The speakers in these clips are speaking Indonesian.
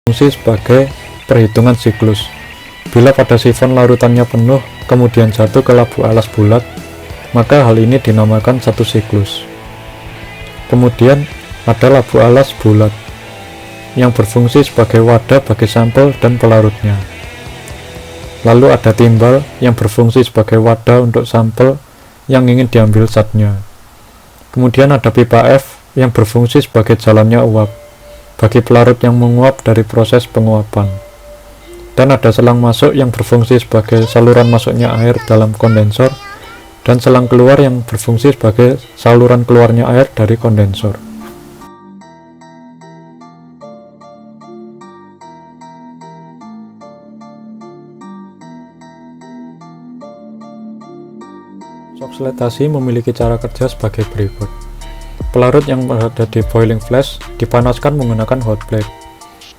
berfungsi sebagai perhitungan siklus. Bila pada sifon larutannya penuh kemudian jatuh ke labu alas bulat, maka hal ini dinamakan satu siklus. Kemudian ada labu alas bulat yang berfungsi sebagai wadah bagi sampel dan pelarutnya. Lalu ada timbal yang berfungsi sebagai wadah untuk sampel yang ingin diambil zatnya. Kemudian ada pipa F yang berfungsi sebagai jalannya uap bagi pelarut yang menguap dari proses penguapan. Dan ada selang masuk yang berfungsi sebagai saluran masuknya air dalam kondensor, dan selang keluar yang berfungsi sebagai saluran keluarnya air dari kondensor. Oksidatasi memiliki cara kerja sebagai berikut. Pelarut yang berada di boiling flash dipanaskan menggunakan hot plate,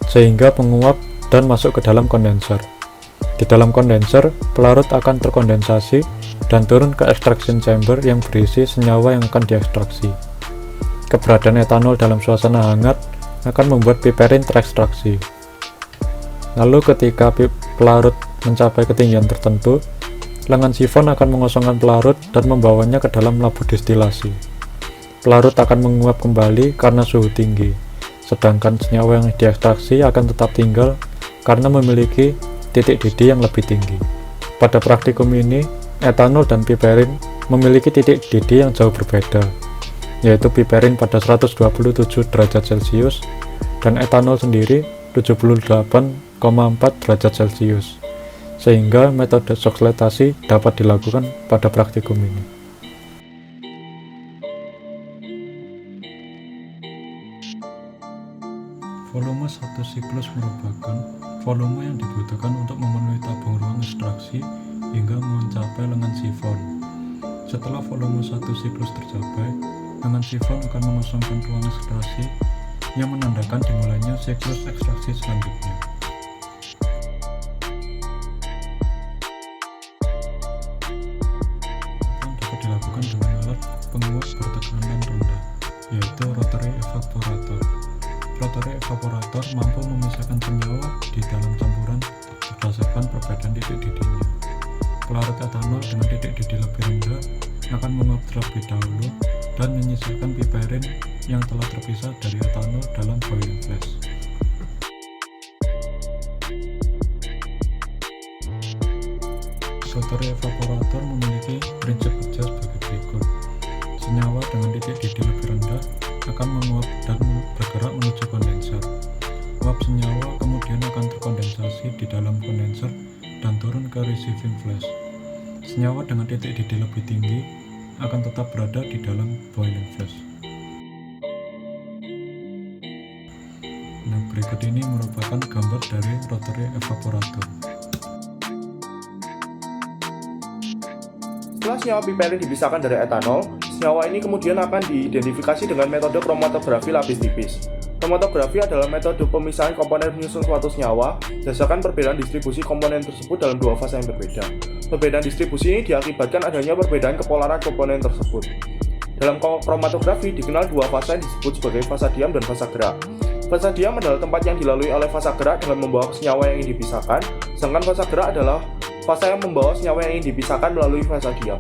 sehingga menguap dan masuk ke dalam kondenser. Di dalam kondenser, pelarut akan terkondensasi dan turun ke extraction chamber yang berisi senyawa yang akan diekstraksi. Keberadaan etanol dalam suasana hangat akan membuat piperin terekstraksi. Lalu ketika pelarut mencapai ketinggian tertentu, lengan sifon akan mengosongkan pelarut dan membawanya ke dalam labu distilasi. Pelarut akan menguap kembali karena suhu tinggi, sedangkan senyawa yang diekstraksi akan tetap tinggal karena memiliki titik didih yang lebih tinggi. Pada praktikum ini, etanol dan piperin memiliki titik didih yang jauh berbeda, yaitu piperin pada 127 derajat Celcius dan etanol sendiri 78,4 derajat Celcius, sehingga metode oksidatasi dapat dilakukan pada praktikum ini. Volume satu siklus merupakan volume yang dibutuhkan untuk memenuhi tabung ruang ekstraksi hingga mencapai lengan sifon. Setelah volume satu siklus tercapai, lengan sifon akan mengosongkan ruang ekstraksi yang menandakan dimulainya siklus ekstraksi selanjutnya. Dapat dilakukan dengan alat penguap bertekanan rendah, yaitu rotary evaporator. Rotary evaporator mampu memisahkan senyawa di dalam campuran berdasarkan perbedaan titik didihnya. Pelarut etanol dengan titik didih lebih rendah akan menguap terlebih dahulu dan menyisakan piperin yang telah terpisah dari etanol dalam boiling flash. Rotary evaporator memiliki prinsip kerja sebagai berikut. Senyawa dengan titik didih lebih rendah akan menguap dan bergerak menuju kondenser. Uap senyawa kemudian akan terkondensasi di dalam kondenser dan turun ke receiving flash. Senyawa dengan titik didih lebih tinggi akan tetap berada di dalam boiling flash. Nah, berikut ini merupakan gambar dari rotary evaporator. Setelah senyawa piperin dipisahkan dari etanol, senyawa ini kemudian akan diidentifikasi dengan metode kromatografi lapis tipis. Kromatografi adalah metode pemisahan komponen penyusun suatu senyawa berdasarkan perbedaan distribusi komponen tersebut dalam dua fase yang berbeda. Perbedaan distribusi ini diakibatkan adanya perbedaan kepolaran komponen tersebut. Dalam kromatografi dikenal dua fase yang disebut sebagai fasa diam dan fasa gerak. Fasa diam adalah tempat yang dilalui oleh fasa gerak dengan membawa senyawa yang ingin dipisahkan, sedangkan fasa gerak adalah fase yang membawa senyawa yang ingin dipisahkan melalui fasa diam.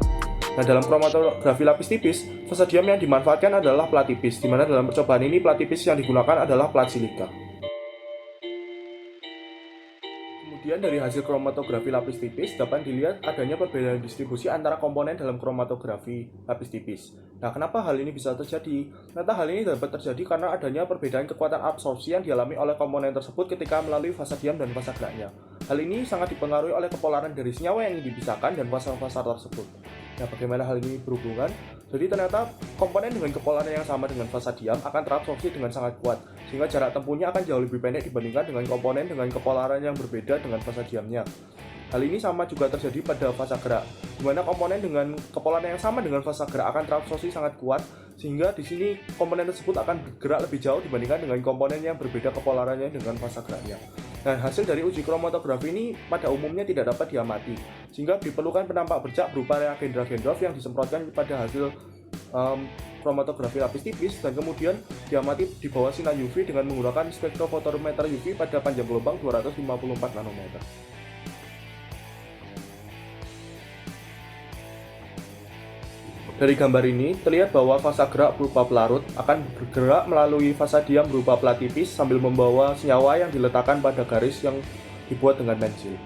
Nah, dalam kromatografi lapis tipis, fasa diam yang dimanfaatkan adalah plat tipis, di mana dalam percobaan ini plat tipis yang digunakan adalah plat silika. Kemudian dari hasil kromatografi lapis tipis dapat dilihat adanya perbedaan distribusi antara komponen dalam kromatografi lapis tipis. Nah, kenapa hal ini bisa terjadi? Ternyata hal ini dapat terjadi karena adanya perbedaan kekuatan absorpsi yang dialami oleh komponen tersebut ketika melalui fasa diam dan fasa geraknya. Hal ini sangat dipengaruhi oleh kepolaran dari senyawa yang ingin dipisahkan dan fasa-fasa tersebut. Nah, bagaimana hal ini berhubungan? Jadi ternyata komponen dengan kepolaran yang sama dengan fasa diam akan terabsorpsi dengan sangat kuat, sehingga jarak tempuhnya akan jauh lebih pendek dibandingkan dengan komponen dengan kepolaran yang berbeda dengan fasa diamnya. Hal ini sama juga terjadi pada fasa gerak, di mana komponen dengan kepolaran yang sama dengan fasa gerak akan terabsorpsi sangat kuat, sehingga di sini komponen tersebut akan bergerak lebih jauh dibandingkan dengan komponen yang berbeda kepolarannya dengan fasa geraknya. Nah, hasil dari uji kromatografi ini pada umumnya tidak dapat diamati, sehingga diperlukan penampak bercak berupa reagen Dragendorf yang disemprotkan pada hasil kromatografi lapis tipis dan kemudian diamati di bawah sinar UV dengan menggunakan spektrofotometer UV pada panjang gelombang 254 nanometer. Dari gambar ini terlihat bahwa fasa gerak berupa pelarut akan bergerak melalui fasa diam berupa plat tipis sambil membawa senyawa yang diletakkan pada garis yang dibuat dengan pensil.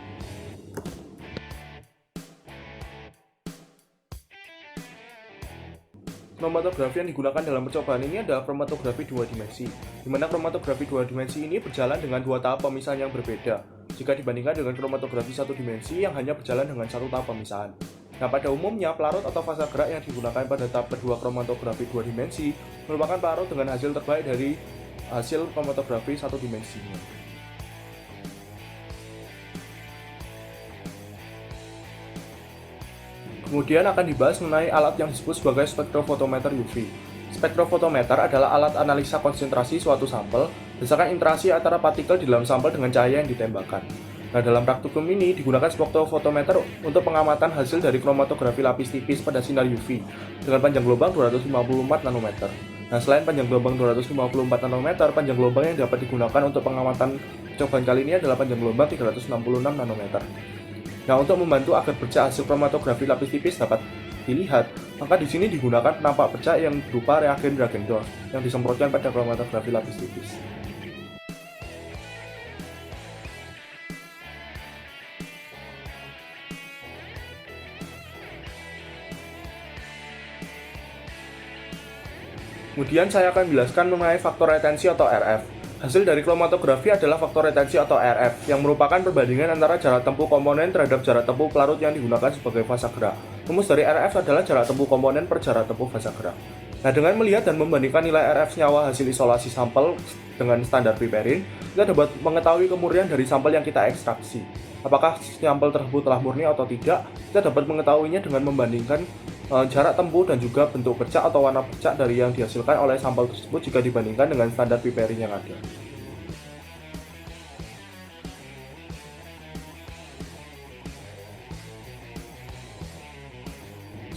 Kromatografi yang digunakan dalam percobaan ini adalah kromatografi dua dimensi, di mana kromatografi dua dimensi ini berjalan dengan dua tahap pemisahan yang berbeda, jika dibandingkan dengan kromatografi satu dimensi yang hanya berjalan dengan satu tahap pemisahan. Nah, pada umumnya, pelarut atau fasa gerak yang digunakan pada tahap kedua kromatografi dua dimensi merupakan pelarut dengan hasil terbaik dari hasil kromatografi satu dimensinya. Kemudian akan dibahas mengenai alat yang disebut sebagai spektrofotometer UV. Spektrofotometer adalah alat analisa konsentrasi suatu sampel berdasarkan interaksi antara partikel di dalam sampel dengan cahaya yang ditembakkan. Nah, dalam praktikum ini digunakan spektrofotometer untuk pengamatan hasil dari kromatografi lapis tipis pada sinar UV dengan panjang gelombang 254 nanometer. Nah, selain panjang gelombang 254 nanometer, panjang gelombang yang dapat digunakan untuk pengamatan percobaan kali ini adalah panjang gelombang 366 nanometer. Nah, untuk membantu agar bercak hasil kromatografi lapis tipis dapat dilihat, maka di sini digunakan penampak bercak yang berupa reagen Dragendorf yang disemprotkan pada kromatografi lapis tipis. Kemudian saya akan menjelaskan mengenai faktor retensi atau RF. Hasil dari kromatografi adalah faktor retensi atau RF, yang merupakan perbandingan antara jarak tempuh komponen terhadap jarak tempuh pelarut yang digunakan sebagai fasa gerak. Rumus dari RF adalah jarak tempuh komponen per jarak tempuh fasa gerak. Nah, dengan melihat dan membandingkan nilai RF senyawa hasil isolasi sampel dengan standar piperin, kita dapat mengetahui kemurnian dari sampel yang kita ekstraksi. Apakah sampel tersebut telah murni atau tidak, kita dapat mengetahuinya dengan membandingkan jarak tempuh dan juga bentuk bercak atau warna bercak dari yang dihasilkan oleh sampel tersebut jika dibandingkan dengan standar piperin yang ada.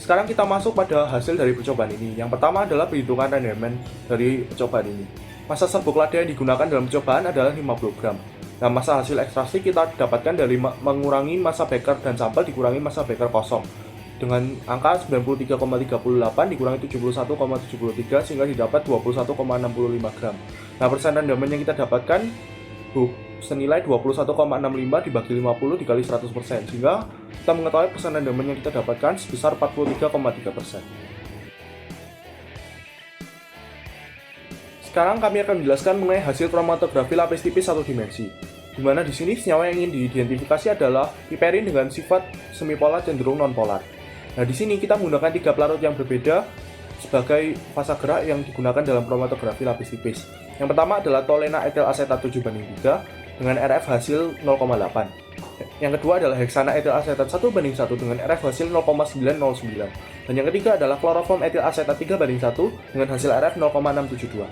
Sekarang kita masuk pada hasil dari percobaan ini. Yang pertama adalah perhitungan rendemen dari percobaan ini. Massa serbuk lada yang digunakan dalam percobaan adalah 50 gram. Nah, massa hasil ekstraksi kita dapatkan dari mengurangi massa beker dan sampel dikurangi massa beker kosong dengan angka 93,38 dikurangi 71,73 sehingga didapat 21,65 gram. Nah, persen rendemen yang kita dapatkan senilai 21,65 dibagi 50 dikali 100%, sehingga kita mengetahui persen rendemen yang kita dapatkan sebesar 43,3%. Sekarang kami akan menjelaskan mengenai hasil kromatografi lapis tipis satu dimensi, di mana di sini senyawa yang ingin diidentifikasi adalah piperin dengan sifat semipolar cenderung nonpolar. Nah, di sini kita menggunakan 3 pelarut yang berbeda sebagai fasa gerak yang digunakan dalam kromatografi lapis tipis. Yang pertama adalah tolena etil asetat 7:3 dengan RF hasil 0,8. Yang kedua adalah heksana etil asetat 1:1 dengan RF hasil 0,909. Dan yang ketiga adalah kloroform etil asetat 3:1 dengan hasil RF 0,672.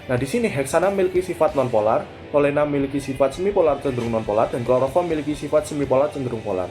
Nah, di sini heksana memiliki sifat nonpolar, tolena memiliki sifat semipolar cenderung nonpolar, dan kloroform memiliki sifat semipolar cenderung polar.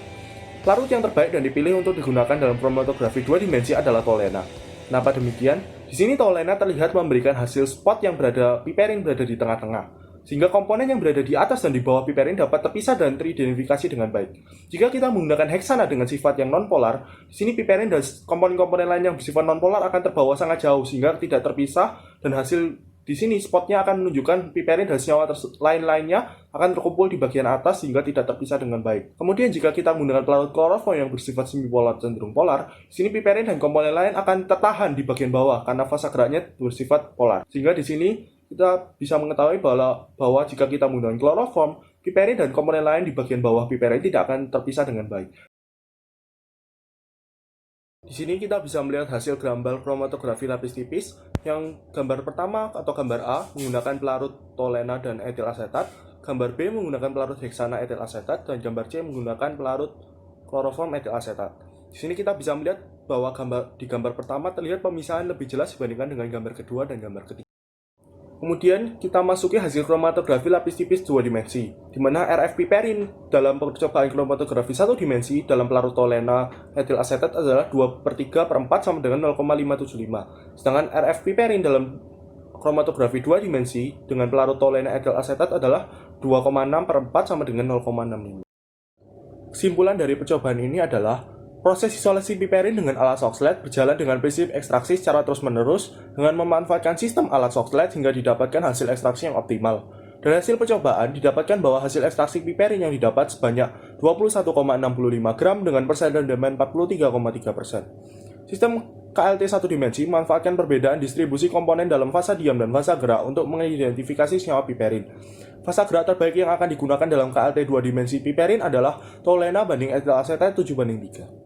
Pelarut yang terbaik dan dipilih untuk digunakan dalam kromatografi dua dimensi adalah tolena. Kenapa demikian? Di sini tolena terlihat memberikan hasil spot yang piperin berada di tengah-tengah, sehingga komponen yang berada di atas dan di bawah piperin dapat terpisah dan teridentifikasi dengan baik. Jika kita menggunakan heksana dengan sifat yang nonpolar, di sini piperin dan komponen-komponen lain yang bersifat nonpolar akan terbawa sangat jauh sehingga tidak terpisah, dan hasil di sini spotnya akan menunjukkan piperin dan senyawa lain-lainnya akan terkumpul di bagian atas sehingga tidak terpisah dengan baik. Kemudian jika kita menggunakan pelarut kloroform yang bersifat semipolar cenderung polar, di sini piperin dan komponen lain akan tertahan di bagian bawah karena fasa geraknya bersifat polar. Sehingga di sini kita bisa mengetahui bahwa jika kita menggunakan kloroform, piperin dan komponen lain di bagian bawah piperin tidak akan terpisah dengan baik. Di sini kita bisa melihat hasil gambar kromatografi lapis tipis yang gambar pertama atau gambar A menggunakan pelarut tolena dan etil asetat, gambar B menggunakan pelarut heksana etil asetat, dan gambar C menggunakan pelarut kloroform etil asetat. Di sini kita bisa melihat bahwa di gambar pertama terlihat pemisahan lebih jelas dibandingkan dengan gambar kedua dan gambar ketiga. Kemudian kita masuki hasil kromatografi lapis tipis 2 dimensi, di mana RF piperin dalam percobaan kromatografi 1 dimensi dalam pelarut tolena etil asetat adalah 2/3/4 sama dengan 0,575. Sedangkan RF piperin dalam kromatografi 2 dimensi dengan pelarut tolena etil asetat adalah 2,6/4 sama dengan 0,65. Kesimpulan dari percobaan ini adalah proses isolasi piperin dengan alat Soxhlet berjalan dengan prinsip ekstraksi secara terus-menerus dengan memanfaatkan sistem alat Soxhlet hingga didapatkan hasil ekstraksi yang optimal. Dari hasil percobaan, didapatkan bahwa hasil ekstraksi piperin yang didapat sebanyak 21,65 gram dengan persen rendaman 43,3%. Sistem KLT 1 dimensi memanfaatkan perbedaan distribusi komponen dalam fasa diam dan fasa gerak untuk mengidentifikasi senyawa piperin. Fasa gerak terbaik yang akan digunakan dalam KLT 2 dimensi piperin adalah tolena banding etil asetat 7:3.